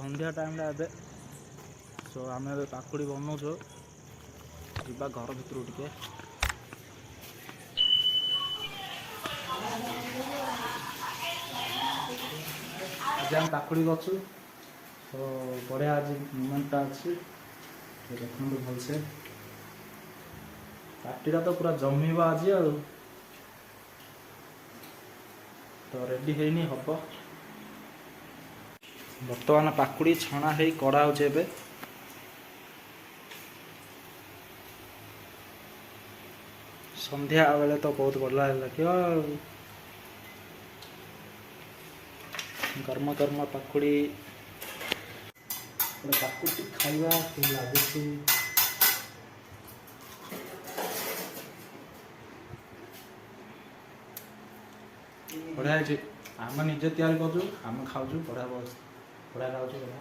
ସନ୍ଧ୍ୟା ଟାଇମ୍ଟା ଏବେ। ସୋ ଆମେ ଏବେ ପାକୁଡ଼ି ବନଉଛୁ। ଯିବା ଘର ଭିତରୁ ଟିକେ। ଆଜି ଆମେ ପାକୁଡ଼ି କରୁଛୁ। ତ ବଢ଼ିଆ ଆଜି ମୋମେଣ୍ଟଟା ଅଛି। ଦେଖନ୍ତୁ ଭଲସେ। ପାଟିଟା ତ ପୁରା ଜମିବ ଆଜି ଆଉ। ତ ରେଡ଼ି ହେଇନି, ହବ। ବର୍ତ୍ତମାନ ପାକୁଡ଼ି ଛଣା ହେଇ କଢ଼ା ହେଉଛି ଏବେ। ସନ୍ଧ୍ୟା ବେଳେ ତ ବହୁତ ଭଲ ଲାଗିବ ଆଉ। ଗରମ ଗରମ ପାକୁଡ଼ି। ପାକୁଡ଼ି ଖାଇବା କେମିତି ଲାଗୁଛି? ବଢ଼ିଆ ହେଇଛି। ଆମେ ନିଜେ ତିଆରି କରୁଛୁ, ଆମେ ଖାଉଛୁ, ବଢ଼ିଆ ବଢ଼ିଆ ଲାଗୁଛି। ବଢ଼ିଆ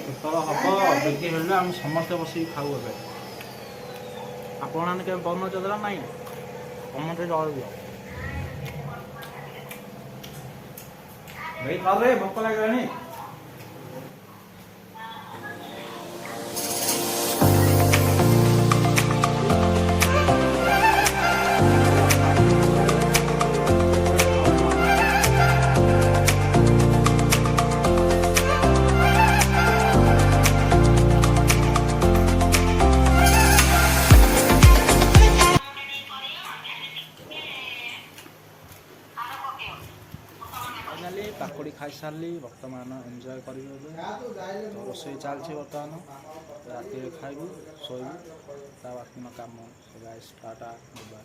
ଯେତେବେଳେ ହବ ବିକ୍ରି ହେଲେ ଆମେ ସମସ୍ତେ ବସିକି ଖାଉ। ଏବେ ଆପଣମାନେ କେବେ ବନଉଛନ୍ତି ନା ନାଇଁ? କମେଣ୍ଟରେ ଜଣାଇଦିଅ। ଭାଇ ଖାଓ ରେ, ଭୋକ ଲାଗିଲାଣି। फाइनाली ପାକୁଡ଼ି ଖାଇସାରିଲି। ବର୍ତ୍ତମାନ ଏନ୍ଜୟ କରିବି ଏବେ। ତ ରୋଷେଇ ଚାଲିଛି ବର୍ତ୍ତମାନ। ରାତିରେ ଖାଇବୁ, ଶୋଇବୁ, ତା ବାକିନ କାମ ସଦାବେଳେ ଷ୍ଟାର୍ଟ ହେବା।